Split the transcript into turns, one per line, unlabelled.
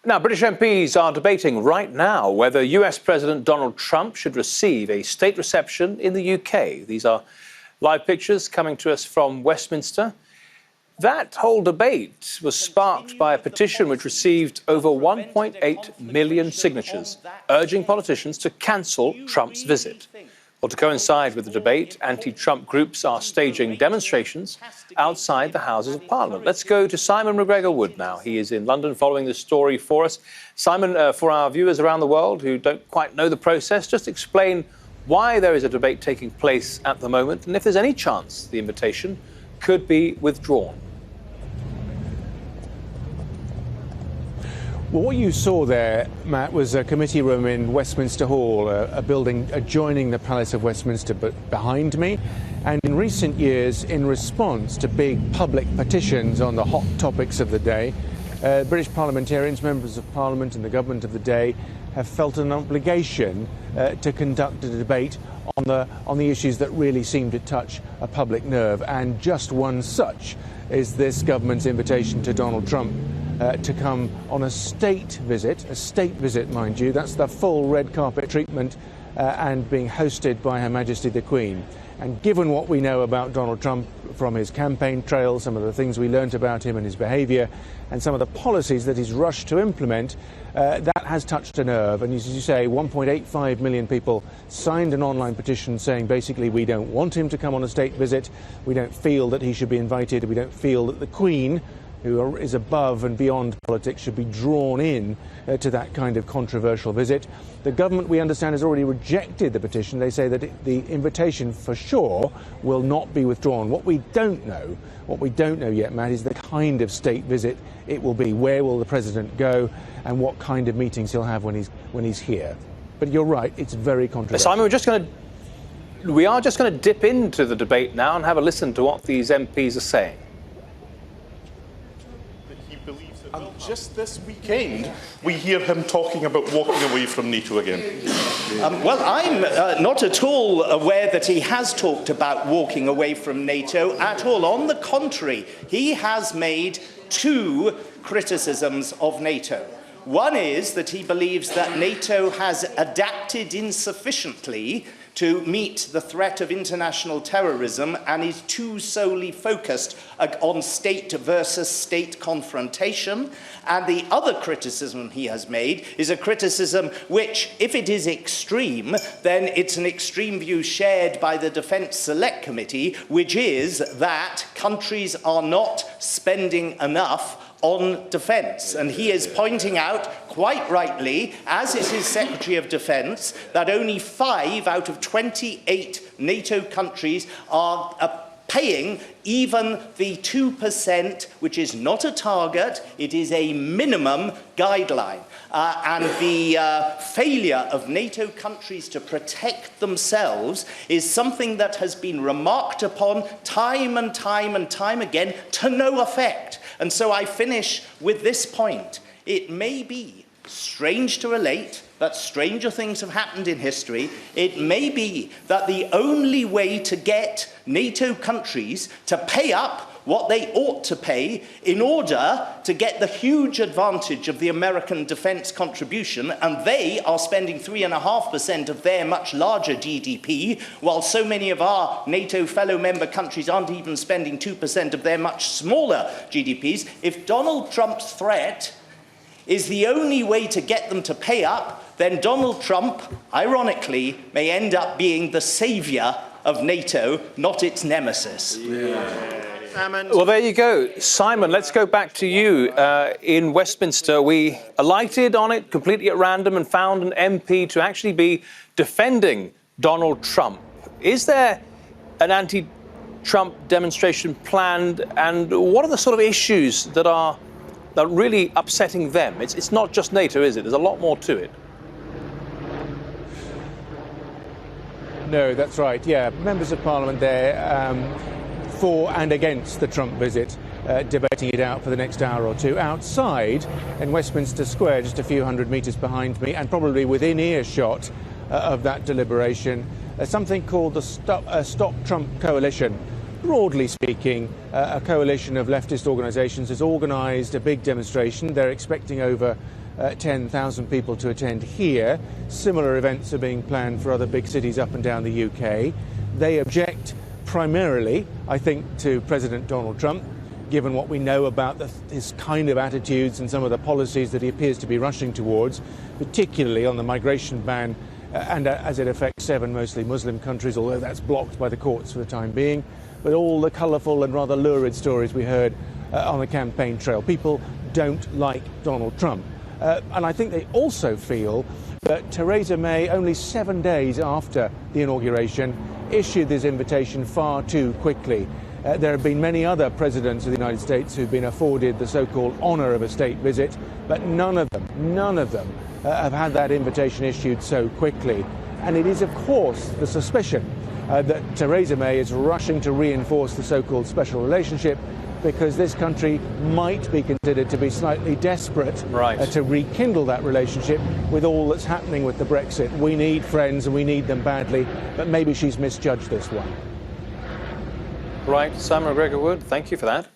Now, British MPs are debating right now whether US President Donald Trump should receive a state reception in the UK. These are live pictures coming to us from Westminster. That whole debate was sparked by a petition which received over 1.8 million signatures, urging politicians to cancel Trump's visit. Well, to coincide with the debate, anti-Trump groups are staging demonstrations outside the Houses of Parliament. Let's go to Simon McGregor-Wood now. He is in London following this story for us. Simon, for our viewers around the world who don't quite know the process, just explain why there is a debate taking place at the moment and if there's any chance the invitation could be withdrawn.
Well, what you saw there, Matt, was a committee room in Westminster Hall, a building adjoining the Palace of Westminster, but behind me. And in recent years, in response to big public petitions on the hot topics of the day, British parliamentarians, members of Parliament and the government of the day have felt an obligation to conduct a debate on the issues that really seem to touch a public nerve. And just one such is this government's invitation to Donald Trump to come on a state visit, mind you. That's the full red carpet treatment and being hosted by Her Majesty the Queen. And given what we know about Donald Trump from his campaign trail, some of the things we learnt about him and his behaviour, and some of the policies that he's rushed to implement, that has touched a nerve. And as you say, 1.85 million people signed an online petition saying basically we don't want him to come on a state visit, we don't feel that he should be invited, we don't feel that the Queen, who is above and beyond politics, should be drawn in to that kind of controversial visit. The government, we understand, has already rejected the petition. They say that the invitation for sure will not be withdrawn. What we don't know yet, Matt, is the kind of state visit it will be. Where will the president go and what kind of meetings he'll have when he's here. But you're right, it's very controversial.
Simon, we are just going to dip into the debate now and have a listen to what these MPs are saying.
And just this weekend, we hear him talking about walking away from NATO again.
Well, I'm not at all aware that he has talked about walking away from NATO at all. On the contrary, he has made two criticisms of NATO. One is that he believes that NATO has adapted insufficiently to meet the threat of international terrorism and is too solely focused on state versus state confrontation. And the other criticism he has made is a criticism which, if it is extreme, then it's an extreme view shared by the Defence Select Committee, which is that countries are not spending enough on defence. And he is pointing out, quite rightly, as is his Secretary of Defence, that only 5 out of 28 NATO countries are paying even the 2%, which is not a target, it is a minimum guideline. And the failure of NATO countries to protect themselves is something that has been remarked upon time and time and time again to no effect. And so I finish with this point. It may be strange to relate, but stranger things have happened in history. It may be that the only way to get NATO countries to pay up what they ought to pay in order to get the huge advantage of the American defence contribution, and they are spending 3.5% of their much larger GDP, while so many of our NATO fellow member countries aren't even spending 2% of their much smaller GDPs. If Donald Trump's threat is the only way to get them to pay up, then Donald Trump, ironically, may end up being the saviour of NATO, not its nemesis.
Well, there you go. Simon, let's go back to you. In Westminster, we alighted on it completely at random and found an MP to actually be defending Donald Trump. Is there an anti-Trump demonstration planned, and what are the sort of issues that are really upsetting them? It's not just NATO, is it? There's a lot more to it.
No, that's right. Yeah, members of Parliament there for and against the Trump visit, debating it out for the next hour or two. Outside in Westminster Square, just a few hundred metres behind me, and probably within earshot of that deliberation, something called the Stop Trump Coalition. Broadly speaking, a coalition of leftist organisations has organised a big demonstration. They're expecting over 10,000 people to attend here. Similar events are being planned for other big cities up and down the UK. They object primarily, I think, to President Donald Trump, given what we know about his kind of attitudes and some of the policies that he appears to be rushing towards, particularly on the migration ban and as it affects 7 mostly Muslim countries, although that's blocked by the courts for the time being. But all the colourful and rather lurid stories we heard on the campaign trail. People don't like Donald Trump. And I think they also feel that Theresa May, only 7 days after the inauguration, issued this invitation far too quickly. There have been many other presidents of the United States who've been afforded the so-called honour of a state visit, but none of them have had that invitation issued so quickly. And it is, of course, the suspicion that Theresa May is rushing to reinforce the so-called special relationship, because this country might be considered to be slightly desperate to rekindle that relationship with all that's happening with the Brexit. We need friends and we need them badly, but maybe she's misjudged this one.
Right, Simon McGregor-Wood, thank you for that.